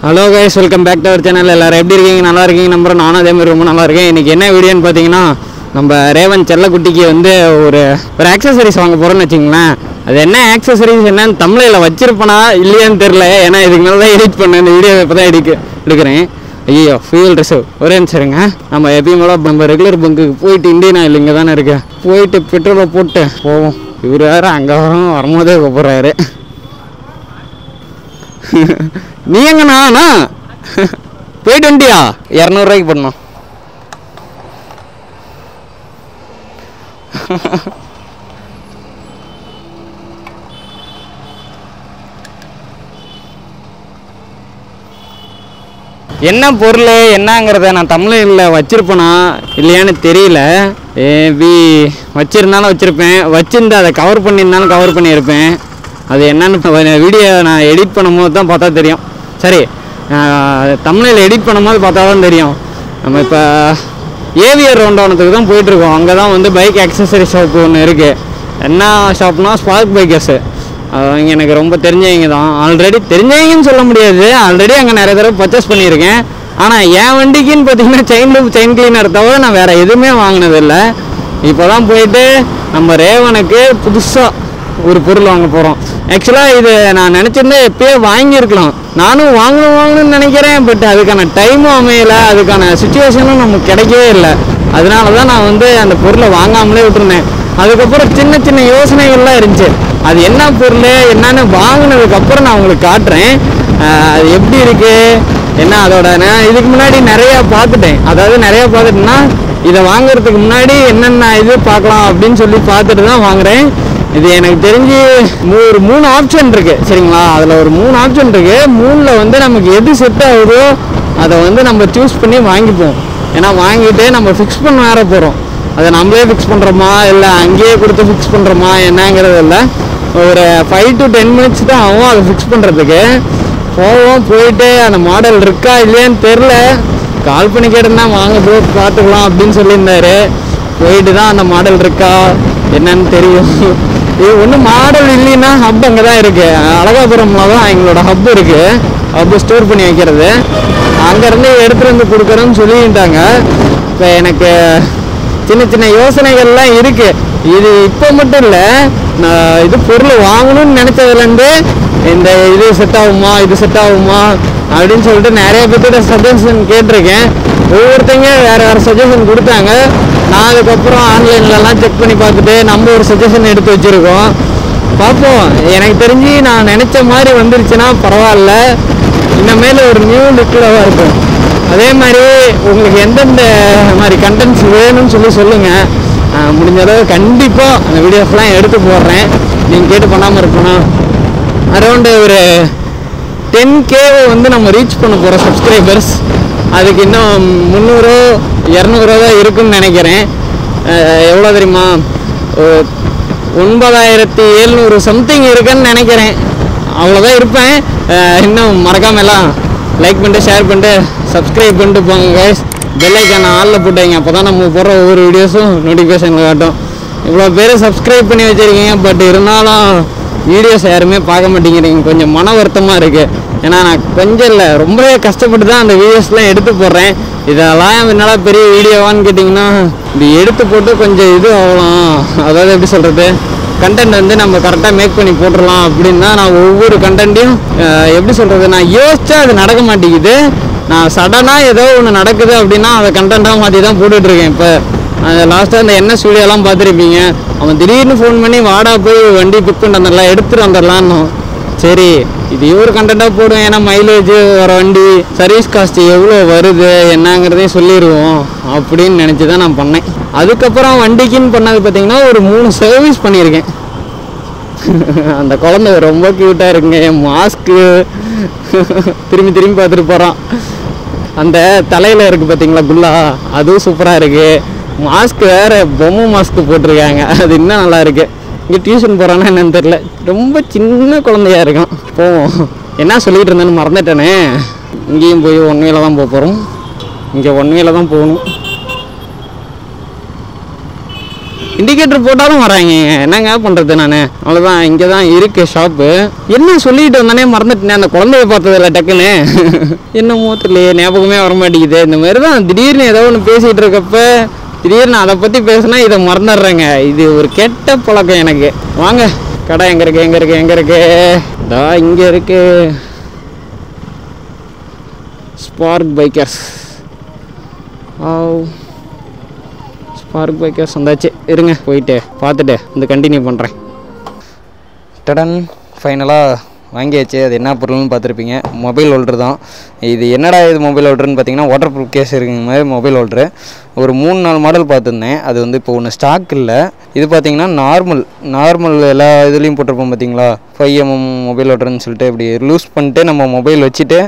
Hello guys, welcome back to our channel. எல்லோரும் எப்படி இருக்கீங்க? நல்லா இருக்கீங்க நம்புறேன். நானும் அதேமாதிரி ரொம்ப நல்லா இருக்கேன். இன்றைக்கி என்ன வீடியோன்னு பார்த்தீங்கன்னா, நம்ம ரேவன் செல்லக்குட்டிக்கு வந்து ஒரு ஆக்சசரிஸ் வாங்க போகிறோன்னு வச்சுங்களேன். அது என்ன ஆக்சசரிஸ் என்னன்னு தமிழில் வச்சிருப்பேனா இல்லையான்னு தெரில. ஏன்னா இதுக்கு மேலே தான் எடிட் பண்ணேன். இந்த வீடியோ இப்போ தான் எடுக்கிறேன். ஐயோ, ஃபியூல் ரிசர்வ் ஒரே நிமிஷருங்க. நம்ம எப்பயும் போல நம்ம ரெகுலர் பங்குக்கு போயிட்டு இந்தியன் ஆயில் இங்கே தானே இருக்கேன், போயிட்டு பெட்ரோலை போட்டு போவோம். இவர் வேறு அங்கே வரும்போதே கூப்பிட்றாரு. நீ எங்கண்ணா போயிட்டு வந்துட்டியா? 200 ரூபாய்க்கு பண்ணோம். என்ன பொருள் என்னங்கிறத நான் தமிழில் வச்சிருப்பேனா இல்லையான்னு தெரியல. ஏபி வச்சிருந்தாலும் வச்சுருப்பேன், வச்சிருந்து அதை கவர் பண்ணியிருந்தாலும் கவர் பண்ணியிருப்பேன். அது என்னென்னு வீடியோ நான் எடிட் பண்ணும்போது தான் பார்த்தா தெரியும். சரி, தமிழில் எடிட் பண்ணும்போது பார்த்தா தான் தெரியும். நம்ம இப்போ ஏவிஆர் ரவுண்டானத்துக்கு தான் போயிட்டுருக்கோம். அங்கே தான் வந்து பைக் ஆக்சசரி ஷாப் ஒன்று இருக்குது. என்ன ஷாப்னா ஸ்பார்க் பைக்கர்ஸு. அவங்க எனக்கு ரொம்ப தெரிஞ்சவங்க தான். ஆல்ரெடி தெரிஞ்சவங்கன்னு சொல்ல முடியாது, ஆல்ரெடி அங்கே நிறைய தடவை பர்ச்சேஸ் பண்ணியிருக்கேன். ஆனால் என் வண்டிக்குன்னு பார்த்தீங்கன்னா செயின் கிளீனர் தவிர நான் வேறு எதுவுமே வாங்கினதில்லை. இப்போ தான் போயிட்டு நம்ம ரேவனுக்கு புதுசாக ஒரு பொருள் வாங்க போகிறோம். ஆக்சுவலாக இது நான் நினச்சிருந்தேன், எப்போயே வாங்கியிருக்கலாம். நானும் வாங்கணும்னு நினைக்கிறேன். பட் அதுக்கான டைமும் அமையலை, அதுக்கான சுச்சுவேஷனும் நமக்கு கிடைக்கவே இல்லை. அதனால தான் நான் வந்து அந்த பொருளை வாங்காமலே விட்டுருந்தேன். அதுக்கப்புறம் சின்ன சின்ன யோசனைகள்லாம் இருந்துச்சு. அது என்ன பொருள் என்னன்னு வாங்கினதுக்கப்புறம் நான் உங்களுக்கு காட்டுறேன். அது எப்படி இருக்குது என்ன அதோட. நான் இதுக்கு முன்னாடி நிறையா பார்த்துட்டேன். அதாவது நிறையா பார்த்துட்டேன்னா இதை வாங்குறதுக்கு முன்னாடி என்னென்ன இது பார்க்கலாம் அப்படின்னு சொல்லி பார்த்துட்டு தான் வாங்குகிறேன். இது எனக்கு தெரிஞ்சு ஒரு 3 ஆப்ஷன் இருக்குது சரிங்களா. அதில் ஒரு 3 ஆப்ஷன் இருக்குது. 3ல் வந்து நமக்கு எது செட் ஆகுதோ அதை வந்து நம்ம சூஸ் பண்ணி வாங்கிப்போம். ஏன்னா வாங்கிட்டு நம்ம ஃபிக்ஸ் பண்ண வேற போகிறோம். அதை நம்மளே ஃபிக்ஸ் பண்ணுறோமா இல்லை அங்கேயே கொடுத்து ஃபிக்ஸ் பண்ணுறோமா என்னங்கிறது இல்லை. ஒரு 5 to 10 minutes தான் ஆகும் அதை ஃபிக்ஸ் பண்ணுறதுக்கு. போயிட்டு அந்த மாடல் இருக்கா இல்லையான்னு தெரில. கால் பண்ணி கேட்டேன்னா வாங்க ப்ரோ பார்த்துக்கலாம் அப்படின்னு சொல்லியிருந்தாரு. போயிட்டு தான் அந்த மாடல் இருக்கா என்னன்னு தெரியும். இது ஒன்றும் மாடல் இல்லைன்னா ஹப் அங்கே தான் இருக்குது. அழகாபுரமில் தான் எங்களோட ஹப் இருக்குது. ஹப்பு ஸ்டோர் பண்ணி வைக்கிறது. அங்கேருந்து எடுத்துகிட்டு வந்து கொடுக்குறோன்னு சொல்லிட்டாங்க. இப்போ எனக்கு சின்ன சின்ன யோசனைகள்லாம் இருக்குது. இது இப்போ மட்டும் இல்லை, நான் இது பொருள் வாங்கணும்னு நினச்சதுலேருந்து இந்த இது செட் ஆகுமா இது செட் ஆகுமா அப்படின்னு சொல்லிட்டு நிறைய பேர்கிட்ட சஜஷன் கேட்டிருக்கேன். ஒவ்வொருத்தங்க வேறு சஜஷன் கொடுத்தாங்க. நான் அதுக்கப்புறம் ஆன்லைன்லலாம் செக் பண்ணி பார்த்துட்டு நம்ம ஒரு சஜஷன் எடுத்து வச்சுருக்கோம். பார்ப்போம். எனக்கு தெரிஞ்சு நான் நினச்ச மாதிரி வந்துருச்சுன்னா பரவாயில்ல, இனிமேல் ஒரு நியூ லுக்கில் தான் இருக்கும். அதே மாதிரி உங்களுக்கு எந்தெந்த மாதிரி கண்டென்ட்ஸ் வேணும்னு சொல்லுங்கள். முடிஞ்ச அளவு கண்டிப்பாக அந்த வீடியோஸ்லாம் எடுத்து போடுறேன். நீங்கள் கேட்டு பண்ணாமல் இருக்கணும். அரௌண்டு ஒரு 10K வந்து நம்ம ரீச் பண்ண போகிறோம் சப்ஸ்கிரைபர்ஸ். அதுக்கு இன்னும் 300-200 தான் இருக்குன்னு நினைக்கிறேன். எவ்வளோ தெரியுமா, 9700 சம்திங் இருக்குன்னு நினைக்கிறேன். அவ்வளோதான் இருப்பேன். இன்னும் மறக்காமல் எல்லாம் லைக் பண்ணிட்டு ஷேர் பண்ணிட்டு சப்ஸ்கிரைப் பண்ணிட்டு போங்க கைஸ். பெல் ஐக்கான ஆளில் போட்டு வைங்க. அப்போ தான் நம்ம போடுற ஒவ்வொரு வீடியோஸும் நோட்டிஃபிகேஷனில் காட்டும். இவ்வளோ பேர் சப்ஸ்கிரைப் பண்ணி வச்சுருக்கீங்க. பட் இருந்தாலும் வீடியோஸ் யாருமே பார்க்க மாட்டேங்கிறீங்க. கொஞ்சம் மன வருத்தமாக இருக்குது. ஏன்னா நான் கொஞ்சம் இல்லை ரொம்பவே கஷ்டப்பட்டு தான் அந்த வீடியோஸ்லாம் எடுத்து போடுறேன். இதெல்லாம் என்னால் பெரிய வீடியோவான்னு கேட்டிங்கன்னா இது எடுத்து போட்டு கொஞ்சம் இது ஆகலாம். அதாவது எப்படி சொல்கிறது, கண்டென்ட் வந்து நம்ம கரெக்டாக மேக் பண்ணி போட்டுடலாம் அப்படின்னு தான் நான் ஒவ்வொரு கண்டென்ட்டையும் எப்படி சொல்கிறது, நான் யோசிச்சா அது நடக்க மாட்டேங்குது. நான் சடனாக ஏதோ ஒன்று நடக்குது அப்படின்னா அதை கண்டென்ட்டாக மாற்றி தான் போட்டுட்ருக்கேன். இப்போ லாஸ்ட்டாக இந்த என்ன ஸ்டூடியோலாம் பார்த்துருப்பீங்க. அவன் திடீர்னு ஃபோன் பண்ணி வாடா போய் வண்டி பிக் பண்ணிட்டு வந்துடலாம் எடுத்துகிட்டு வந்துடலான்னு. சரி, இது ஒரு கண்டென்ட்டாக போடுவேன். ஏன்னா மைலேஜ் வர வண்டி சர்வீஸ் காஸ்ட் எவ்வளோ வருது என்னங்கிறதையும் சொல்லிடுவோம் அப்படின்னு நினச்சி தான் நான் பண்ணேன். அதுக்கப்புறம் வண்டிக்குன்னு பண்ணது பார்த்திங்கன்னா ஒரு 3 சர்வீஸ் பண்ணியிருக்கேன். அந்த குழந்தை ரொம்ப க்யூட்டாக இருக்குங்க. என் மாஸ்க்கு திரும்பி பார்த்துட்டு போகிறான். அந்த தலையில் இருக்குது பார்த்தீங்களா குல்லா, அதுவும் சூப்பராக இருக்குது. மாஸ்க் வேறு பொம்மை மாஸ்க்கு போட்டிருக்காங்க, அது இன்னும் நல்லா இருக்குது. இங்கே டியூஷன் போகிறான்னா என்னன்னு தெரில, ரொம்ப சின்ன குழந்தையாக இருக்கும். போவோம். என்ன சொல்லிகிட்டு இருந்தேன்னு மறந்துட்டேனே. இங்கேயும் போய் 1 வேல தான் போக போகிறோம். இங்கே 1 வேல தான் போகணும். இண்டிகேட்டர் போட்டாலும் வராங்க. என்னங்க பண்ணுறது நான்? அவ்வளோதான், இங்கே தான் இருக்குது ஷாப்பு. என்ன சொல்லிட்டு வந்தானே மறந்துட்டேன். அந்த குழந்தைய பார்த்ததில்ல டக்குன்னு. என்னமோ தெரியலையே, ஞாபகமே வர மாட்டேங்குது. இந்த மாதிரி தான் திடீர்னு ஏதோ ஒன்று பேசிகிட்டு இருக்கப்ப திடீர்னு அதை பற்றி பேசுனா இதை மறந்துடுறேங்க. இது ஒரு கெட்ட பழக்கம் எனக்கு. வாங்க, கடை எங்கே இருக்குது? எங்கே இருக்குது? எங்கே இருக்குது? இதா இங்கே இருக்குது. Spark bikers. ஸ்பார்க் பைக்கர்ஸ் வந்தாச்சு. இருங்க, போயிட்டு பார்த்துட்டு வந்து கண்டினியூ பண்ணுறேன். டடன், ஃபைனலாக வாங்கியாச்சு. அது என்ன பொருள்னு பார்த்துருப்பீங்க. மொபைல் ஹோல்டர் தான் இது. என்னடா இது மொபைல் ஹோல்டர்னு பார்த்தீங்கன்னா, வாட்டர் ப்ரூஃப் கேஸ் இருக்குங்க மாதிரி மொபைல் ஹோல்டரு. ஒரு 3-4 மாடல் பார்த்துருந்தேன். அது வந்து இப்போ ஒன்று ஸ்டாக் இல்லை. இது பார்த்தீங்கன்னா நார்மல் எல்லா இதுலேயும் போட்டிருப்போம் பார்த்தீங்களா, 5mm மொபைல் ஹோல்டர்னு சொல்லிட்டு இப்படி லூஸ் பண்ணிட்டு நம்ம மொபைல் வச்சுட்டு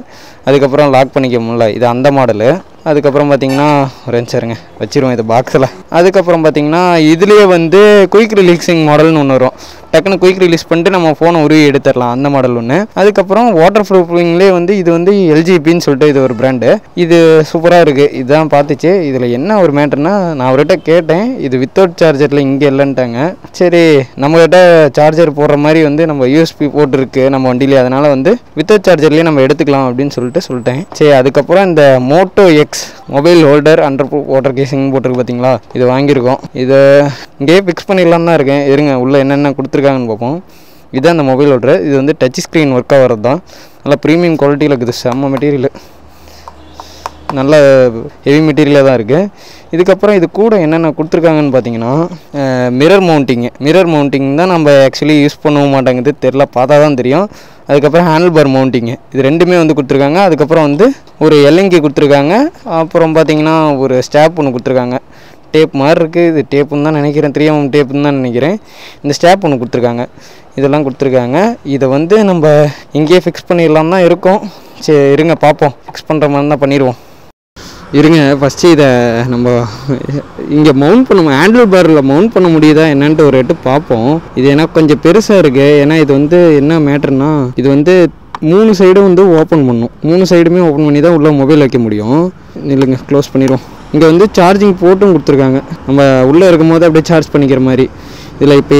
அதுக்கப்புறம் லாக் பண்ணிக்க முடியல. இது அந்த மாடலு. அதுக்கப்புறம் பார்த்தீங்கன்னா ரெஞ்சாருங்க வச்சுருவோம் இது பாக்ஸில். அதுக்கப்புறம் பார்த்தீங்கன்னா இதுலேயே வந்து குயிக் ரிலீஸிங் மாடல்னு ஒன்று வரும். டக்குன்னு குயிக் ரிலீஸ் பண்ணிட்டு நம்ம ஃபோனை உருவி எடுத்துடலாம், அந்த மாடல் ஒன்று. அதுக்கப்புறம் வாட்டர் ப்ரூஃபிங்லேயே வந்து இது வந்து எல்ஜிபின்னு சொல்லிட்டு இது ஒரு பிராண்டு. இது சூப்பராக இருக்குது. இதுதான் பார்த்துச்சு. இதில் என்ன ஒரு மேட்டர்னா, நான் அவர்கிட்ட கேட்டேன், இது வித்தவுட் சார்ஜரில் இங்கே இல்லைன்ட்டாங்க. சரி, நம்மகிட்ட சார்ஜர் போடுற மாதிரி வந்து நம்ம யூஎஸ்பி போட்டுருக்கு நம்ம வண்டியிலே, அதனால் வந்து வித்தவுட் சார்ஜர்லேயே நம்ம எடுத்துக்கலாம் அப்படின்னு சொல்லிட்டேன். சரி, அதுக்கப்புறம் இந்த moto X mobile holder underwater casing போட்டிருக்கு பார்த்தீங்களா, இது வாங்கியிருக்கோம். இதை இங்கேயே ஃபிக்ஸ் பண்ணிடலாம் தான் இருக்கேன். இருங்க, உள்ளே என்னென்ன கொடுத்துருக்காங்கன்னு பார்ப்போம். இதுதான் அந்த மொபைல் ஹோல்டர். இது வந்து டச் ஸ்க்ரீன் ஒர்க் ஆகிறது தான். நல்லா ப்ரீமியம் குவாலிட்டியில் இருக்குது. செம்ம மெட்டீரியல், நல்ல ஹெவி மெட்டீரியலாக தான் இருக்குது. இதுக்கப்புறம் இது கூட என்னென்ன கொடுத்துருக்காங்கன்னு பார்த்தீங்கன்னா, மிரர் மவுண்டிங் தான் நம்ம ஆக்சுவலி யூஸ் பண்ணவும் மாட்டேங்குது, தெரில, பார்த்தா தான் தெரியும். அதுக்கப்புறம் ஹேண்டில் பார் மவுண்டிங்கு, இது ரெண்டுமே வந்து கொடுத்துருக்காங்க. அதுக்கப்புறம் வந்து ஒரு எல்எங்கி கொடுத்துருக்காங்க. அப்புறம் பார்த்தீங்கன்னா ஒரு ஸ்டாப் ஒன்று கொடுத்துருக்காங்க. டேப் மாதிரி இருக்குது. இது டேப்புன்னு தான் நினைக்கிறேன், 3mm டேப்புன்னு தான் நினைக்கிறேன். இந்த ஸ்டாப் ஒன்று கொடுத்துருக்காங்க. இதெல்லாம் கொடுத்துருக்காங்க. இதை வந்து நம்ம இங்கேயே ஃபிக்ஸ் பண்ணிடலாம் தான் இருக்கோம். சரி, இருங்க பார்ப்போம். ஃபிக்ஸ் பண்ணுற மாதிரி தான் பண்ணிடுவோம். இருங்க, ஃபஸ்ட்டு இதை நம்ம இங்கே மவுண்ட் பண்ண, ஹேண்டில் பாரில் மவுண்ட் பண்ண முடியுதா என்னன்ட்டு ஒரு எட்டு பார்ப்போம். இது எனக்கு கொஞ்சம் பெருசாக இருக்குது. ஏன்னா இது வந்து என்ன மேட்டர்னா, இது வந்து 3 சைடும் வந்து ஓப்பன் பண்ணும். 3 சைடுமே ஓப்பன் பண்ணி தான் உள்ள மொபைல் வைக்க முடியும். இல்லைங்க, க்ளோஸ் பண்ணிடுவோம். இங்கே வந்து சார்ஜிங் போர்ட்டும் கொடுத்துருக்காங்க. நம்ம உள்ளே இருக்கும் போது அப்படியே சார்ஜ் பண்ணிக்கிற மாதிரி. இதில் இப்போ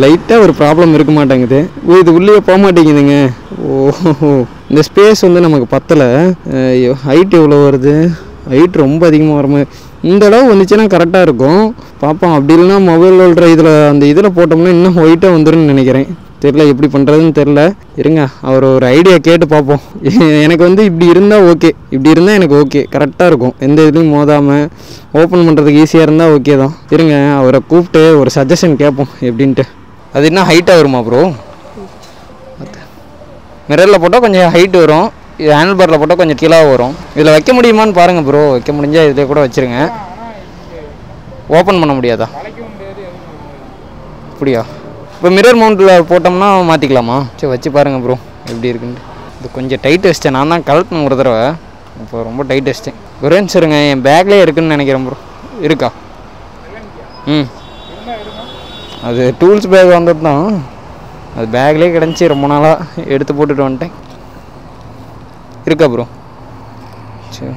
லைட்டாக ஒரு ப்ராப்ளம் இருக்க மாட்டேங்குது. இது உள்ளே போக மாட்டேங்குதுங்க. ஓஹோ, இந்த ஸ்பேஸ் வந்து நமக்கு பத்தலை. ஹைட் எவ்வளோ வருது? ஹைட் ரொம்ப அதிகமாக வர மாதிரி. இந்த அளவு வந்துச்சுன்னா கரெக்டாக இருக்கும். பார்ப்போம். அப்படி இல்லைனா மொபைல் ஹோல்டர் இதில் போட்டோம்னா இன்னும் ஒயிட்டாக வந்துருன்னு நினைக்கிறேன். தெரில, எப்படி பண்ணுறதுன்னு தெரில. இருங்க, அவர் ஒரு ஐடியா கேட்டு பார்ப்போம். எனக்கு வந்து இப்படி இருந்தால் ஓகே, இப்படி இருந்தால் எனக்கு ஓகே, கரெக்டாக இருக்கும். எந்த இதுலையும் மோதாமல் ஓப்பன் பண்ணுறதுக்கு ஈஸியாக இருந்தால் ஓகே தான். இருங்க, அவரை கூப்பிட்டு ஒரு சஜஷன் கேட்போம் எப்படின்ட்டு. அது என்ன ஹைட்டாக வருமா ப்ரோ? மிரரில் போட்டால் கொஞ்சம் ஹைட் வரும், இது ஹேண்டில் பாரில் போட்டால் கொஞ்சம் கீழே வரும். இதில் வைக்க முடியுமான்னு பாருங்கள் ப்ரோ. வைக்க முடிஞ்சால் இதில் கூட வச்சுருங்க. ஓப்பன் பண்ண முடியாதா? அப்படியா? இப்போ மிரர் மவுண்டில் போட்டோம்னா மாற்றிக்கலாமா? சரி, வச்சு பாருங்கள் ப்ரோ எப்படி இருக்குன்ட்டு. இது கொஞ்சம் டைட் வச்சிட்டேன். நான் தான் கலட்டணும் ஒரு தடவை. இப்போ ரொம்ப டைட் வச்சிட்டேன். ஒரே நிமிஷம், என் பேக்லேயே இருக்குதுன்னு நினைக்கிறேன் ப்ரோ. இருக்கா? அது டூல்ஸ் பேக் வந்தது தான். அது பேக்லேயே கிடந்துச்சி, ரொம்ப நாளாக எடுத்து போட்டுட்டு வந்துட்டேன். இருக்கா ப்ரோ? சரி,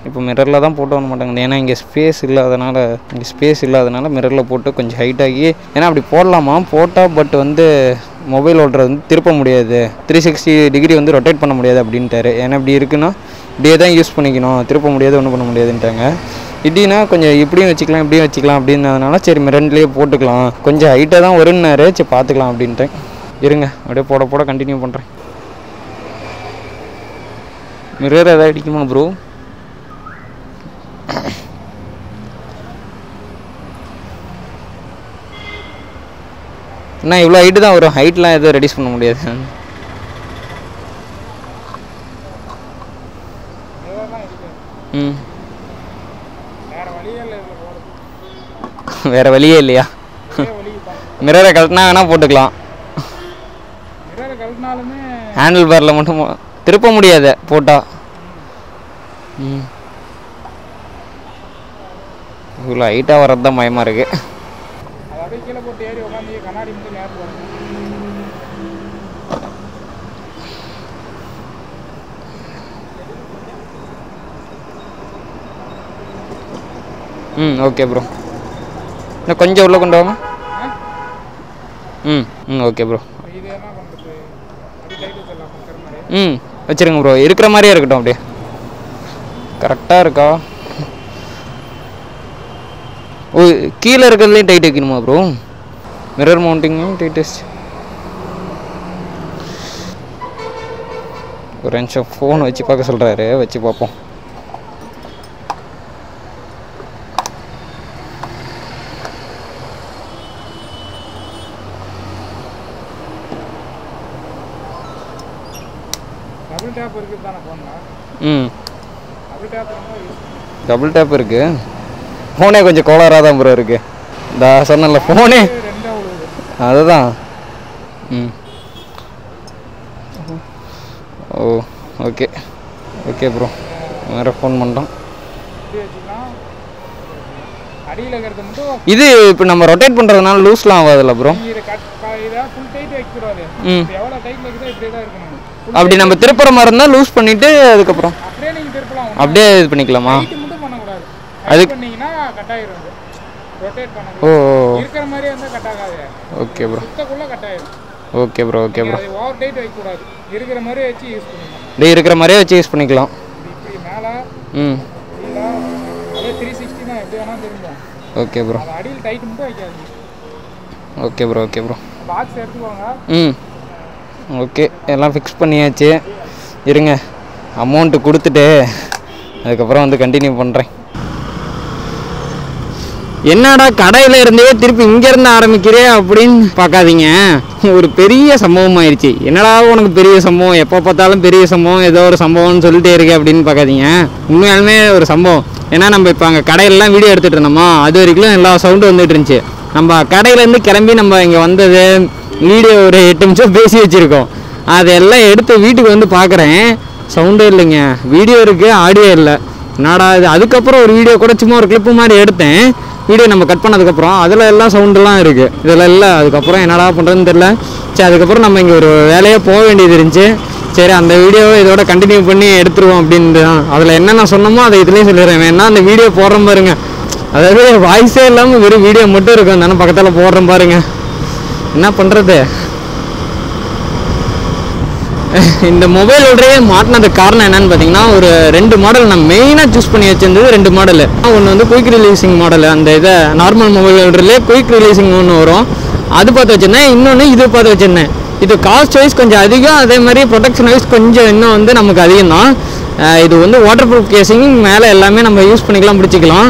இப்போ மிரரில் தான் போட்டு வர மாட்டாங்க. ஏன்னா இங்கே ஸ்பேஸ் இல்லாதனால மிரரில் போட்டு கொஞ்சம் ஹைட்டாகி, ஏன்னா அப்படி போடலாமா போட்டால், பட் வந்து மொபைல் ஹோல்டர் வந்து திருப்ப முடியாது, 360 டிகிரி வந்து ரொட்டேட் பண்ண முடியாது அப்படின்ட்டாரு. ஏன்னா இப்படி இருக்குன்னா இப்படியே தான் யூஸ் பண்ணிக்கணும், திருப்ப முடியாது, ஒன்றும் பண்ண முடியாதுன்ட்டாங்க. இப்படின்னா கொஞ்சம் இப்படியும் வச்சுக்கலாம் அப்படின்னதுனால சரி மிரண்ட்லேயே போட்டுக்கலாம், கொஞ்சம் ஹைட்டாக தான் வரும்னாரு. சரி பார்த்துக்கலாம் அப்படின்ட்டேன். இருங்க, அப்படியே போட கண்டினியூ பண்ணுறேன். மிரர் எதாவது அடிக்குமா ப்ரோ? அண்ணா இவ்வளோ ஹைட்டு தான் வரும், ஹைட்லாம் எதுவும் ரெடியூஸ் பண்ண முடியாது. வேறு வழியே இல்லையா? மிரரை கழட்டினா வேணால் போட்டுக்கலாம். ஹேண்டில் பாரில் மட்டும் திருப்ப முடியாது போட்டால். இவ்வளோ ஹைட்டாக வர்றது தான் பயமாக இருக்குது. Okay bro. இன்னும் கொஞ்சம் உள்ளே கொண்டு வாங்க. Okay bro. வச்சுருங்க ப்ரோ. இருக்கிற மாதிரியே இருக்கட்டும். அப்படியே கரெக்டாக இருக்கா? ஓ, கீழே இருக்கிறதுலேயும் டைட் வைக்கணுமா ப்ரோ? மிரர் மவுண்டிங்கும் டைட்டஸ்ட். ஒரு நிமிஷம் ஃபோன் வச்சு பார்க்க சொல்கிறாரு, வச்சு பார்ப்போம். டபுள் டேப் இருக்குது. ஃபோனே கொஞ்சம் கோளாராக தான் ப்ரோ இருக்குது. இந்த சொன்னல ஃபோனே அதுதான். ஓ ஓகே ஓகே ப்ரோ. வேறு ஃபோன் பண்ணுறோம். இது இப்போ நம்ம ரொட்டேட் பண்ணுறதுனால லூஸ்லாம் ஆகாதுல்ல ப்ரோ? அப்படி நம்ம திருப்புற மாதிரி இருந்தால் லூஸ் பண்ணிவிட்டு அதுக்கப்புறம் அப்படியே இது பண்ணிக்கலாமா? அதுக்கு oh okay bro. Okay bro. Okay bro. இருக்கிற மாதிரியே வச்சு யூஸ் பண்ணிக்கலாம். Okay bro. Okay bro. Okay bro. Okay, எல்லாம் ஃபிக்ஸ் பண்ணியாச்சு. இருங்க, அமௌண்ட்டு கொடுத்துட்டு அதுக்கப்புறம் வந்து கண்டினியூ பண்ணுறேன். என்னடா கடையில் இருந்தே திருப்பி இங்கேருந்து ஆரம்பிக்கிறே அப்படின்னு பார்க்காதீங்க. ஒரு பெரிய சம்பவம் ஆயிடுச்சு. என்னடா உனக்கு பெரிய சம்பவம், எப்போ பார்த்தாலும் பெரிய சம்பவம், ஏதோ ஒரு சம்பவம்னு சொல்லிட்டே இருக்கு அப்படின்னு பார்க்காதீங்க. உண்மையாலுமே ஒரு சம்பவம். ஏன்னா நம்ம இப்போ அங்கே கடையிலலாம் வீடியோ எடுத்துகிட்டு இருந்தோமா, அது வரைக்கும் எல்லா சவுண்டும் வந்துட்டு இருந்துச்சு. நம்ம கடையிலேருந்து கிளம்பி நம்ம இங்கே வந்தது வீடியோ ஒரு 8 நிமிஷம் பேசி வச்சுருக்கோம். அதெல்லாம் எடுத்து வீட்டுக்கு வந்து பார்க்குறேன், சவுண்டே இல்லைங்க. வீடியோ இருக்குது, ஆடியோ இல்லை. என்னடா இது? அதுக்கப்புறம் ஒரு வீடியோ கூட சும்மா ஒரு கிளிப்பு மாதிரி எடுத்தேன். வீடியோ நம்ம கட் பண்ணதுக்கப்புறம் அதில் எல்லாம் சவுண்டெல்லாம் இருக்குது, இதில் இல்லை. அதுக்கப்புறம் என்னடா பண்ணுறதுன்னு தெரில. சரி, அதுக்கப்புறம் நம்ம இங்கே ஒரு வேலையாக போக வேண்டியது இருந்துச்சு. சரி, அந்த வீடியோவை இதோட கண்டினியூ பண்ணி எடுத்துருவோம் அப்படின்ட்டு தான். அதில் என்னென்ன சொன்னமோ அதை இதுலேயும் சொல்லிடுறேன். வேணா அந்த வீடியோ போடுறேன் பாருங்க. அதாவது வாய்ஸே இல்லாமல் வெறும் வீடியோ மட்டும் இருக்கும் தானே, பக்கத்தில் போடுறேன் பாருங்க. என்ன பண்ணுறது? இந்த மொபைல் ஓடரையே மாட்டினதுக்கு காரணம் என்னன்னு பார்த்தீங்கன்னா, ஒரு 2 மாடல் நான் மெயினாக சூஸ் பண்ணி வச்சிருந்தது. 2 மாடலு. ஒன்று வந்து குயிக் ரிலீசிங் மாடல், அந்த இதை நார்மல் மொபைல் ஓடர்லேயே குயிக் ரிலீசிங் ஒன்று வரும், அது பார்த்து வச்சுருந்தேன். இன்னொன்று இது பார்த்து வச்சுருந்தேன். இது காஸ்ட் வைஸ் கொஞ்சம் அதிகம், அதே மாதிரி ப்ரொடெக்ஷன் வைஸ் கொஞ்சம் இன்னும் வந்து நமக்கு அதிகம் தான். இது வந்து வாட்டர் ப்ரூஃப் கேசிங், மேலே எல்லாமே நம்ம யூஸ் பண்ணிக்கலாம், பிடிச்சிக்கலாம்.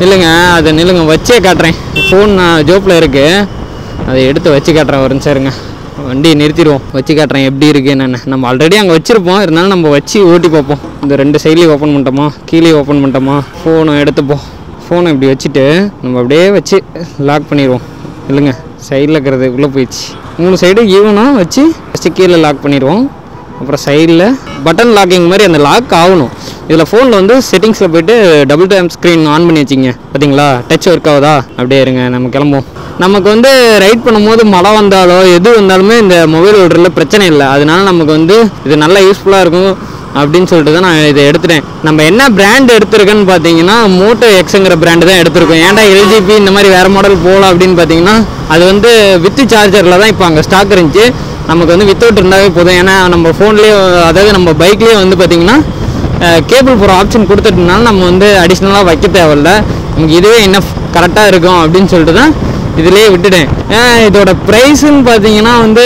இல்லைங்க, அதை நில்லுங்க, வச்சே காட்டுறேன். ஃபோன் ஜோப்பில் இருக்குது, அதை எடுத்து வச்சு காட்டுறேன். ஒரு நிமிஷம், வண்டியை நிறுத்திடுவோம், வச்சு காட்டுறேன் எப்படி இருக்குது என்னென்ன. நம்ம ஆல்ரெடி அங்கே வச்சுருப்போம், இருந்தாலும் நம்ம வச்சு ஓட்டி பார்ப்போம். இந்த 2 சைட்லேயும் ஓப்பன் பண்ணிட்டோமா, கீழே ஓப்பன் பண்ணிட்டோமா, ஃபோனை எடுத்துப்போம். ஃபோனை இப்படி வச்சுட்டு நம்ம அப்படியே வச்சு லாக் பண்ணிடுவோம். இல்லைங்க, சைடில் இருக்கிறது உள்ளே போயிடுச்சு. 3 சைடு ஈவனாக வச்சு ஃபஸ்ட்டு கீழே லாக் பண்ணிடுவோம். அப்புறம் சைடில் பட்டன் லாக்கிங் மாதிரி அந்த லாக் ஆகணும். இதில் ஃபோனில் வந்து செட்டிங்ஸில் போய்ட்டு டபுள் டேப் ஸ்க்ரீன் ஆன் பண்ணி வச்சிங்க பார்த்தீங்களா, டச் ஒர்க் ஆகுதா? அப்படியே இருங்க, நம்ம கிளம்புவோம். நமக்கு வந்து ரைட் பண்ணும்போது மழை வந்தாலோ எது வந்தாலுமே இந்த மொபைல் ஹோல்டரில் பிரச்சனை இல்லை. அதனால நமக்கு வந்து இது நல்லா யூஸ்ஃபுல்லாக இருக்கும் அப்படின்னு சொல்லிட்டு தான் நான் இதை எடுத்துட்டேன். நம்ம என்ன பிராண்ட் எடுத்திருக்கேன்னு பார்த்தீங்கன்னா, மோட்டோ எக்ஸுங்கிற பிராண்டு தான் எடுத்திருக்கோம். ஏன்டா எல்ஜிபி இந்த மாதிரி வேறு மாடல் போகலாம் அப்படின்னு பார்த்தீங்கன்னா, அது வந்து வித்து சார்ஜரில் தான் இப்போ அங்கே ஸ்டாக் இருந்துச்சு. நமக்கு வந்து வித்தவுட் இருந்தாவே போதும். ஏன்னா நம்ம ஃபோன்லேயே, அதாவது நம்ம பைக்லேயே வந்து பார்த்திங்கன்னா கேபிள் போகிற ஆப்ஷன் கொடுத்துட்டனால நம்ம வந்து அடிஷ்னலாக வைக்க தேவையில்ல. நமக்கு இதுவே என்ன கரெக்டாக இருக்கும் அப்படின்னு சொல்லிட்டு தான் இதிலே விட்டுட்டேன். இதோட ப்ரைஸுன்னு பார்த்தீங்கன்னா வந்து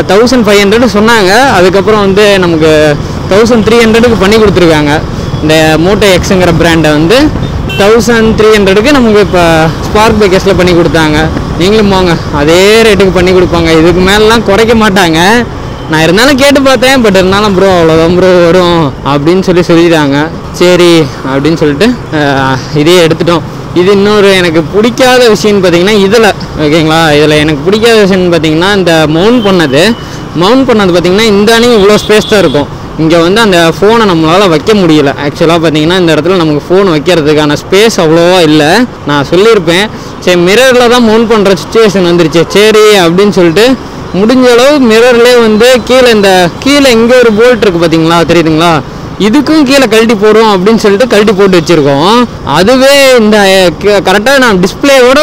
1500 சொன்னாங்க. அதுக்கப்புறம் வந்து நமக்கு 1300க்கு பண்ணி கொடுத்துருக்காங்க. இந்த மோட்டோ எக்ஸுங்கிற பிராண்டை வந்து 1300க்கு நமக்கு இப்போ ஸ்பார்க் பைக்கர்ஸில் பண்ணி கொடுத்தாங்க. நீங்களும் போங்க, அதே ரேட்டுக்கு பண்ணி கொடுப்பாங்க. இதுக்கு மேலாம் குறைக்க மாட்டாங்க. நான் இருந்தாலும் கேட்டு பார்த்தேன், பட் இருந்தாலும் ப்ரோ அவ்வளோதான் ப்ரோ வரும் அப்படின்னு சொல்லிட்டாங்க. சரி அப்படின்னு சொல்லிட்டு இதே எடுத்துட்டோம். இது இன்னொரு எனக்கு பிடிக்காத விஷயம்னு பார்த்தீங்கன்னா இதில், ஓகேங்களா, இதில் எனக்கு பிடிக்காத விஷயம்னு பார்த்தீங்கன்னா இந்த மவுண்ட் பண்ணது பார்த்தீங்கன்னா இந்த அணியும் இவ்வளோ ஸ்பேஸ் தான் இருக்கும். இங்கே வந்து அந்த ஃபோனை நம்மளால் வைக்க முடியல. ஆக்சுவலாக பார்த்தீங்கன்னா இந்த இடத்துல நமக்கு ஃபோன் வைக்கிறதுக்கான ஸ்பேஸ் அவ்வளோவா இல்லை. நான் சொல்லியிருப்பேன், சரி மிரரில் தான் மவுண்ட் பண்ணுற சுச்சுவேஷன் வந்துருச்சு. சரி அப்படின்னு சொல்லிட்டு முடிஞ்ச அளவு மிரர்லேயே வந்து கீழே இங்கே ஒரு போல்ட் இருக்குது பார்த்தீங்களா, தெரியுதுங்களா, இதுக்கும் கீழே கழட்டி போடுவோம் அப்படின்னு சொல்லிட்டு கழட்டி போட்டு வச்சுருக்கோம். அதுவே இந்த கரெக்டாக நான் டிஸ்பிளேயோட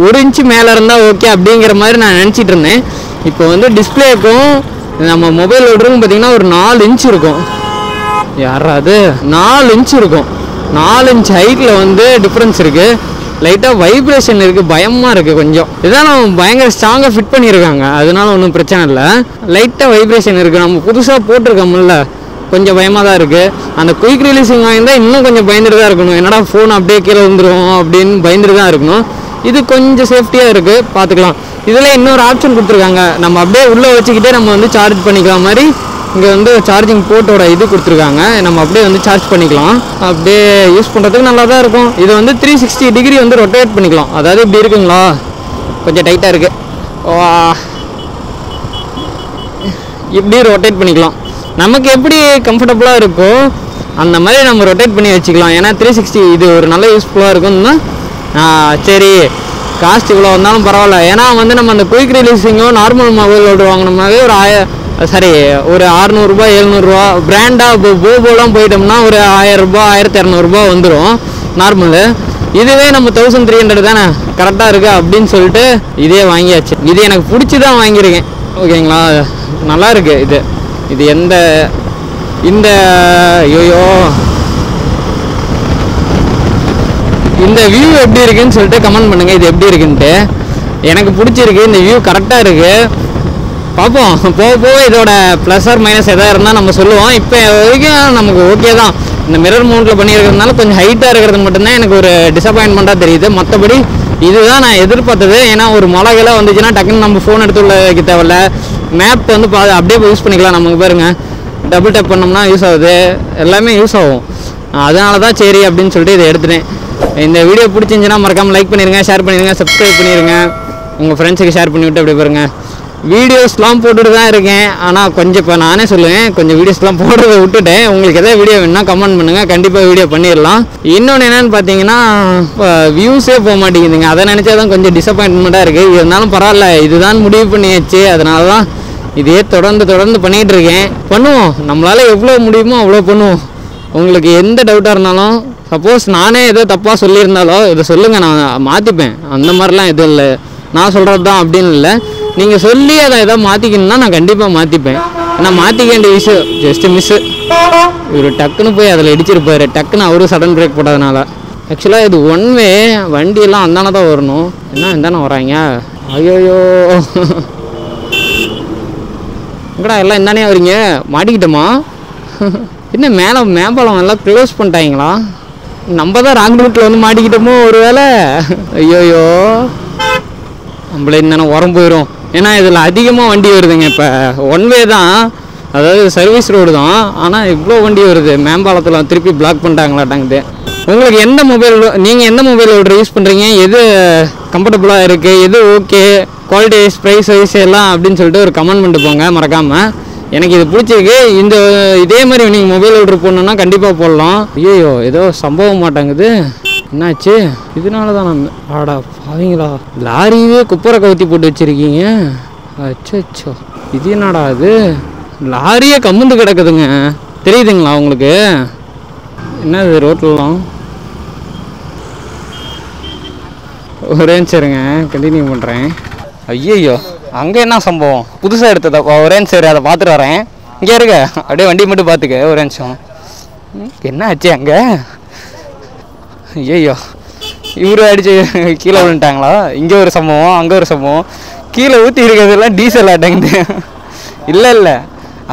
ஒரு இன்ச்சு மேலே இருந்தால் ஓகே அப்படிங்கிற மாதிரி நான் நினச்சிட்டு இருந்தேன். இப்போ வந்து டிஸ்பிளேக்கும் நம்ம மொபைல் ஹோல்டருக்கும் பார்த்திங்கன்னா ஒரு 4 இன்ச் இருக்கும். யாராவது 4 இன்ச் இருக்கும். 4 இன்ச் ஹைட்டில் வந்து டிஃப்ரென்ஸ் இருக்குது. லைட்டாக வைப்ரேஷன் இருக்குது, பயமாக இருக்குது கொஞ்சம். இதான் நம்ம பயங்கர ஸ்ட்ராங்காக ஃபிட் பண்ணியிருக்காங்க, அதனால ஒன்றும் பிரச்சனை இல்லை. லைட்டாக வைப்ரேஷன் இருக்குது. நம்ம புதுசாக போட்டிருக்கோம்ல, கொஞ்சம் பயமாக தான் இருக்குது. அந்த குயிக் ரிலீஸிங் வாங்கியிருந்தால் இன்னும் கொஞ்சம் பயந்துட்டு தான் இருக்கணும். என்னடா ஃபோன் அப்படியே கீழே வந்துடும் அப்படின்னு பயந்துட்டு தான் இருக்கணும். இது கொஞ்சம் சேஃப்டியாக இருக்குது, பார்த்துக்கலாம். இதில் இன்னொரு ஆப்ஷன் கொடுத்துருக்காங்க, நம்ம அப்படியே உள்ளே வச்சுக்கிட்டே நம்ம வந்து சார்ஜ் பண்ணிக்கலாம் மாதிரி. இங்கே வந்து சார்ஜிங் போர்ட்டோட இது கொடுத்துருக்காங்க, நம்ம அப்படியே வந்து சார்ஜ் பண்ணிக்கலாம். அப்படியே யூஸ் பண்ணுறதுக்கு நல்லா தான் இருக்கும். இது வந்து 360 டிகிரி வந்து ரொட்டேட் பண்ணிக்கலாம். அதாவது இப்படி இருக்குங்களா, கொஞ்சம் டைட்டாக இருக்குது, இப்படி ரொட்டேட் பண்ணிக்கலாம். நமக்கு எப்படி கம்ஃபர்டபுளாக இருக்கோ அந்த மாதிரி நம்ம ரொட்டேட் பண்ணி வச்சுக்கலாம். ஏன்னா 360 இது ஒரு நல்ல யூஸ்ஃபுல்லாக இருக்கும்னா சரி, காஸ்ட் இவ்வளோ வந்தாலும் பரவாயில்ல. ஏன்னா வந்து நம்ம அந்த குயிக் ரிலீஸிங்கோ நார்மல் மொபைல் ஆர்டர் வாங்கினோம்னாவே ஒரு 600 700 பிராண்டாக போலாம் போயிட்டோம்னா ஒரு 1000 1200 வந்துடும் நார்மலு. இதுவே நம்ம 1300 தானே கரெக்டாக இருக்குது அப்படின்னு சொல்லிட்டு இதே வாங்கியாச்சு. இது எனக்கு பிடிச்சி தான் வாங்கியிருக்கேன், ஓகேங்களா. நல்லா இருக்குது இது இந்த ஐயோ இந்த வியூ எப்படி இருக்குன்னு சொல்லிட்டு கமெண்ட் பண்ணுங்கள். இது எப்படி இருக்குன்ட்டு எனக்கு பிடிச்சிருக்கு. இந்த வியூ கரெக்டாக இருக்குது. பார்ப்போம், போக போக இதோட ப்ளஸ் ஆர் மைனஸ் எதாவது இருந்தால் நம்ம சொல்லுவோம். இப்போ வரைக்கும் நமக்கு ஓகே தான். இந்த மிரர் மவுண்டில் பண்ணியிருக்கிறதுனால கொஞ்சம் ஹைட்டாக இருக்கிறது மட்டும்தான் எனக்கு ஒரு டிசப்பாயின்மெண்ட்டாக தெரியுது. மற்றபடி இதுதான் நான் எதிர்பார்த்தது. ஏன்னா ஒரு மழைகளாக வந்துச்சுன்னா டக்குன்னு நம்ம ஃபோன் எடுத்து உள்ள வைக்க தேவையில்ல. மேப் வந்து அப்படியே யூஸ் பண்ணிக்கலாம். நமக்கு பாருங்கள், டபுள் டேப் பண்ணோம்னா யூஸ் ஆகுது, எல்லாமே யூஸ் ஆகும். அதனால தான் சரி அப்படின்னு சொல்லிட்டு இதை எடுத்துட்டேன். இந்த வீடியோ பிடிச்சிருந்துச்சுன்னா மறக்காமல் லைக் பண்ணிடுங்க, ஷேர் பண்ணிடுங்க, சப்ஸ்கிரைப் பண்ணிடுங்க, உங்கள் ஃப்ரெண்ட்ஸுக்கு ஷேர் பண்ணிவிட்டு அப்படி பாருங்கள். வீடியோஸ்லாம் போட்டுட்டு தான் இருக்கேன், ஆனால் கொஞ்சம் இப்போ நானே சொல்லுவேன், கொஞ்சம் வீடியோஸ்லாம் போடுறத விட்டுட்டேன். உங்களுக்கு எதாவது வீடியோ வேணுன்னா கமெண்ட் பண்ணுங்கள், கண்டிப்பாக வீடியோ பண்ணிடலாம். இன்னொன்று என்னென்னு பார்த்தீங்கன்னா, வியூஸே போக மாட்டேங்குதுங்க. அதை நினச்சா தான் கொஞ்சம் டிசப்பாயின்மெண்ட்டாக இருக்குது. இருந்தாலும் பரவாயில்ல, இதுதான் முடிவு பண்ணியாச்சு. அதனால தான் இதே தொடர்ந்து பண்ணிகிட்டு இருக்கேன். பண்ணுவோம், நம்மளால் எவ்வளோ முடியுமோ அவ்வளோ பண்ணுவோம். உங்களுக்கு எந்த டவுட்டாக இருந்தாலும், சப்போஸ் நானே ஏதோ தப்பாக சொல்லியிருந்தாலோ இதை சொல்லுங்கள், நான் மாற்றிப்பேன். அந்த மாதிரிலாம் எதுவும் இல்லை, நான் சொல்கிறது தான் அப்படின்னு இல்லை. நீங்கள் சொல்லி அதை எதாவது மாற்றிக்கணுன்னா நான் கண்டிப்பாக மாற்றிப்பேன். ஏன்னா மாற்றிக்க வேண்டிய விஷயம் ஜஸ்ட்டு மிஸ்ஸு. இவர் டக்குன்னு போய் அதில் இடிச்சிருப்பார், டக்குன்னு அவரும் சடன் பிரேக் போட்டதுனால. ஆக்சுவலாக இது ஒன் வே, வண்டியெல்லாம் அந்தானே தான் வரணும். என்ன இந்தானே வராங்க? ஐயோயோ, எங்கடா எல்லாம் இந்தானே வரீங்க? மாட்டிக்கிட்டோமா? என்ன மேம்பாலம் எல்லாம் க்ளோஸ் பண்ணிட்டாங்களா? நம்ம தான் ராங் ரூட்டில் வந்து மாட்டிக்கிட்டோமோ ஒரு வேளை? ஐயோயோ, நம்மளே இந்தானே உரம் போயிடும். ஏன்னா இதில் அதிகமாக வண்டி வருதுங்க. இப்போ ஒன் வே தான், அதாவது சர்வீஸ் ரோடு தான், ஆனால் இவ்வளோ வண்டி வருது. மேம்பாலத்தில் திருப்பி பிளாக் பண்ணிட்டாங்களாட்டாங்குது. உங்களுக்கு எந்த மொபைல், நீங்கள் எந்த மொபைல் யூஸ் பண்ணுறீங்க, எது கம்ஃபர்டபுளாக இருக்குது, எது okay, quality wise, price wise எல்லாம் அப்படின்னு சொல்லிட்டு ஒரு கமெண்ட் பண்ணிட்டு போங்க மறக்காமல். எனக்கு இது பிடிச்சிருக்கு. இதே மாதிரி நீங்கள் மொபைல் ஆர்டர் போடணுன்னா கண்டிப்பாக போடலாம். ஐயோ, ஏதோ சம்பவம் மாட்டாங்குது, என்னாச்சு? இதனால தான் நான் ஆடா பாவீங்களா, லாரியே குப்பரை கவுத்தி போட்டு வச்சுருக்கீங்க. அச்சோ, இது என்னடா இது, லாரியே கம்முந்து கிடக்குதுங்க. தெரியுதுங்களா உங்களுக்கு? என்னது ரோட்லலாம்? ஒரே சரிங்க, கண்டினியூ பண்ணுறேன். ஐயோ, அங்கே என்ன சம்பவம்? புதுசாக எடுத்ததா? ஒரே சரி, அதை பார்த்துட்டு வரேன். இங்கே இருக்க, அப்படியே வண்டி மட்டும் பார்த்துக்க ஒரு நிமிஷம். என்ன ஆச்சு அங்கே? ஐயோ, இவரு அடிச்சு கீழே விழுந்துட்டாங்களா? இங்கே ஒரு சம்பவம், அங்கே ஒரு சம்பவம். கீழே ஊற்றி இருக்கிறதெல்லாம் டீசல் ஆட்டாங்குது. இல்லை,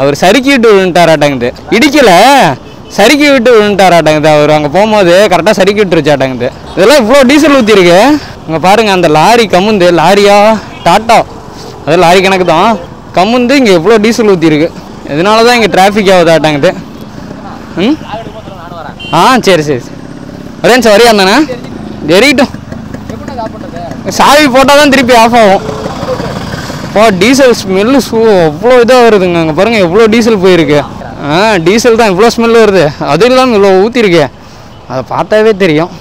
அவர் சறுக்கி விட்டு விழுந்துட்டாராட்டாங்குது. இடிக்கலை, சறுக்கி விட்டு விழுந்துட்டாராட்டாங்குது. அவர் அங்கே போகும்போது கரெக்டாக சறுக்கி விட்டுருச்சாட்டாங்குது. இதெல்லாம் இவ்வளோ டீசல் ஊற்றிருக்கு. அங்கே பாருங்கள், அந்த லாரி கமுந்து, லாரியா டாட்டா, அது லாரி கணக்கு தான், கமுந்து இங்கே எவ்வளோ டீசல் ஊற்றிருக்கு. இதனால தான் இங்கே டிராஃபிக் ஆகுதாட்டாங்குது. சரி ஒரே நிமிஷம் வரையா இருந்தானே, எரிட்டும். சாவி போட்டால் தான் திருப்பி ஆஃப் ஆகும். டீசல் ஸ்மெல்லு அவ்வளோ இதாக வருதுங்க. அங்கே பாருங்கள் எவ்வளோ டீசல் போயிருக்கு. டீசல் தான் இவ்வளோ ஸ்மெல்லு வருது. அது இல்லாமல் இவ்வளோ ஊற்றிருக்கு, அதை பார்த்தாவே தெரியும்.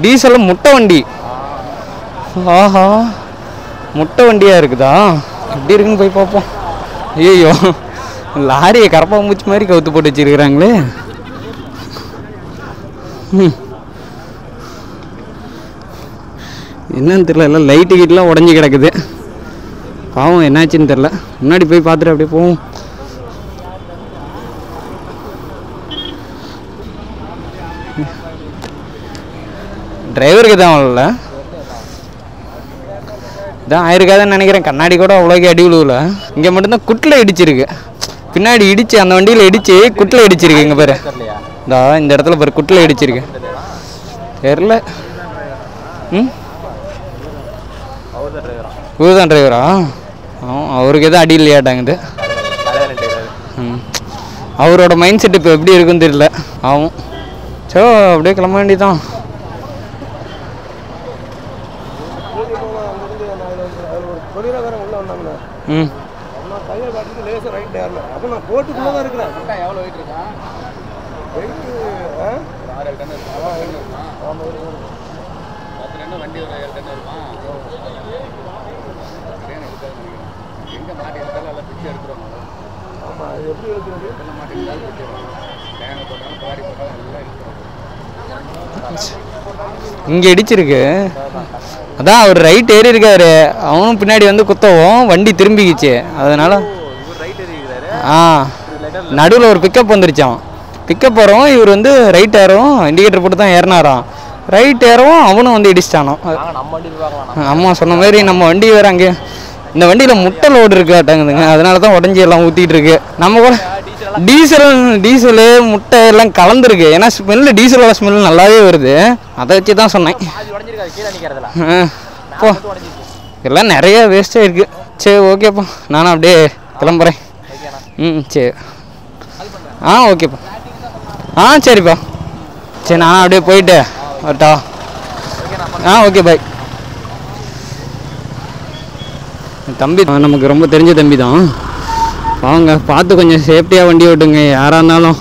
டீசல் முட்டை வண்டி. ஆஹா, முட்டை வண்டியாக இருக்குதா? எப்படி இருக்குன்னு போய் பார்ப்போம். ஐயோ, லாரியை கரப்பா மூச்சு மாதிரி கவுத்து போட்டு வச்சிருக்கிறாங்களே. என்னன்னு தெரியல, எல்லாம் லைட்டு கீட்டெலாம் உடஞ்சி கிடக்குது. பாவம் என்னாச்சுன்னு தெரில. முன்னாடி போய் பார்த்துட்டு அப்படியே போவோம். டிரைவருக்கு தான் அவ்வளோல இதான் ஆயிருக்காதுன்னு நினைக்கிறேன். கண்ணாடி கூட அவ்வளோக்கே அடி விழுவல. இங்கே மட்டும்தான் குட்டில் இடிச்சிருக்கு. பின்னாடி இடிச்சு அந்த வண்டியில் இடிச்சு குட்டில் இடிச்சிருக்கு. இங்கே பாரு, இந்த இடத்துல பாரு குட்டில் இடிச்சிருக்கு. தெரில. இவர் தான் டிரைவரா? அவருக்கு எதுவும் அடி இல்லையாட்டாங்குது. அவரோட மைண்ட் செட் இப்போ எப்படி இருக்குன்னு தெரியல. ஆகும். சோ அப்படியே கிளம்ப வேண்டியதான். இங்கே இடிச்சிருக்கு. அதான் அவர் ரைட் ஏறி இருக்காரு. அவனும் பின்னாடி வந்து குத்தவும் வண்டி திரும்பிக்கிச்சு. அதனால நடுவில் ஒரு பிக்கப் வந்துருச்சான். பிக்கப் வரவும் இவர் வந்து ரைட் ஏறவும் இண்டிகேட்டர் போட்டு தான் ஏறினாராம். ரைட் ஏறவும் அவனும் வந்து இடிச்சிட்டானோ. அம்மா சொன்ன மாதிரி நம்ம வண்டி வேறு அங்கே இந்த வண்டியில் முட்டை லோடு இருக்காட்டாங்குதுங்க. அதனால தான் உடஞ்சி எல்லாம் ஊற்றிட்டு இருக்கு. நம்ம கூட டீசலு முட்டை எல்லாம் கலந்துருக்கு. ஏன்னா ஸ்மெல்லு டீசலோட ஸ்மெல் நல்லாவே வருது. அதை வச்சு தான் சொன்னேன். இப்போ எல்லாம் நிறைய வேஸ்ட்டாக இருக்குது. சரி ஓகேப்பா, நானும் அப்படியே கிளம்புறேன். சரி. ஓகேப்பா. சரிப்பா. சரி நானும் அப்படியே போயிட்டு வரட்டா? Okay bye. தம்பி நமக்கு ரொம்ப தெரிஞ்ச தம்பி தான். வாங்க, பார்த்து கொஞ்சம் சேஃப்டியாக வண்டி ஓட்டுங்க யாராக இருந்தாலும்.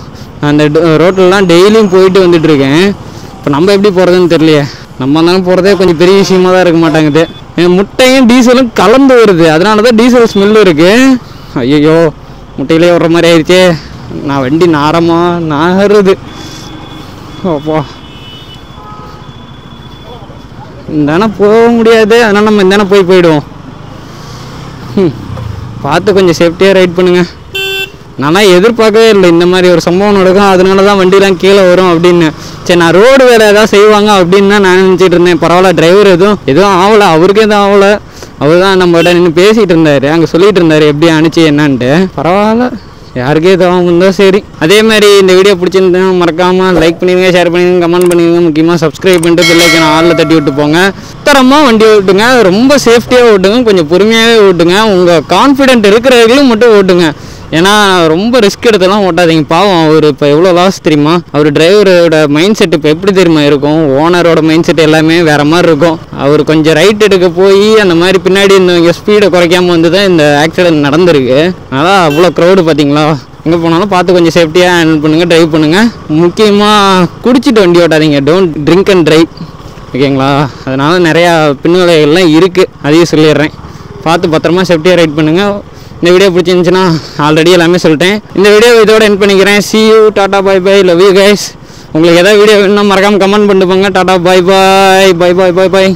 அந்த ரோட்டிலலாம் டெய்லியும் போயிட்டு வந்துட்டுருக்கேன். இப்போ நம்ம எப்படி போகிறதுன்னு தெரியலையே. நம்ம இருந்தாலும் போகிறதே கொஞ்சம் பெரிய விஷயமாக தான் இருக்க மாட்டாங்குது. முட்டையும் டீசலும் கலந்து வருது. அதனால தான் டீசல் ஸ்மெல்லு இருக்குது. ஐயோ, முட்டையிலே வர்ற மாதிரி ஆயிடுச்சே. நான் வண்டி நகருது. அப்பா, இந்தானே போக முடியாது. அதனால் நம்ம இந்தானே போயிடுவோம். பார்த்து கொஞ்சம் சேஃப்டியாக ரைட் பண்ணுங்கள். நான்லாம் எதிர்பார்க்கவே இல்லை இந்த மாதிரி ஒரு சம்பவம் நடக்கும். அதனால தான் வண்டிலாம் கீழே வரும் அப்படின்னு. சரி, நான் ரோடு வேலை ஏதாவது செய்வாங்க அப்படின்னு தான் நான் நினச்சிட்டு இருந்தேன். பரவாயில்ல, டிரைவர் எதுவும் ஆகலை. அவருக்கு எதுவும் ஆகலை. அவர் தான் நம்மகிட்ட நின்று பேசிகிட்டு இருந்தார். அங்கே சொல்லிகிட்டு இருந்தார் எப்படி அனுப்பிச்சு என்னான்ட்டு. பரவாயில்ல, யாருக்கே எதுவும் இருந்தால் சரி. அதே மாதிரி இந்த வீடியோ பிடிச்சிருந்தா மறக்காமல் லைக் பண்ணிடுங்க, ஷேர் பண்ணிடுங்க, கமெண்ட் பண்ணிடுங்க. முக்கியமாக சப்ஸ்கிரைப் பண்ணிட்டு பெல் ஐக்கான ஆளில் தட்டி விட்டு போங்க. தரமாக வண்டி ஓட்டுங்க. ரொம்ப சேஃப்டியாக ஓட்டுங்க. கொஞ்சம் பொறுமையாகவே ஓட்டுங்க. உங்கள் கான்ஃபிடென்ட் இருக்கிறவர்களும் மட்டும் ஓட்டுங்க. ஏன்னா ரொம்ப ரிஸ்க் எடுத்தெல்லாம் ஓட்டாதீங்க. பாவம் அவர் இப்போ எவ்வளோ லாஸ் தெரியுமா? அவர் டிரைவரோட மைண்ட் செட் இப்போ எப்படி தெரியுமா இருக்கும்? ஓனரோட மைண்ட் செட் எல்லாமே வேறு மாதிரி இருக்கும். அவர் கொஞ்சம் ரைட் எடுக்க போய் அந்த மாதிரி பின்னாடி இந்த ஸ்பீடை குறைக்காமல் வந்து தான் இந்த ஆக்சிடென்ட் நடந்திருக்கு. அதான் அவ்வளோ க்ரௌடு பார்த்தீங்களா? எங்கே போனாலும் பார்த்து கொஞ்சம் சேஃப்டியாக ஹேண்டில் பண்ணுங்கள், ட்ரைவ் பண்ணுங்கள். முக்கியமாக குடிச்சிட்டு வண்டி ஓட்டாதீங்க. டோன்ட் ட்ரிங்க் அண்ட் ட்ரைவ், ஓகேங்களா? அதனால் நிறையா பின்விளைவுகள்லாம் இருக்குது, அதையும் சொல்லிடுறேன். பார்த்து பத்திரமா சேஃப்டியாக ரைட் பண்ணுங்கள். இந்த வீடியோ பிடிச்சிருந்துச்சுன்னா ஆல்ரெடி எல்லாமே சொல்லிட்டேன். இந்த வீடியோ இதோட எண்ட் பண்ணிக்கிறேன். see you, tata, bye bye, love you guys. உங்களுக்கு எதாவது வீடியோ வேணும்னா மறக்காமல் கமெண்ட் பண்ணிட்டு போங்க. Tata, bye bye, bye bye, bye பாய்.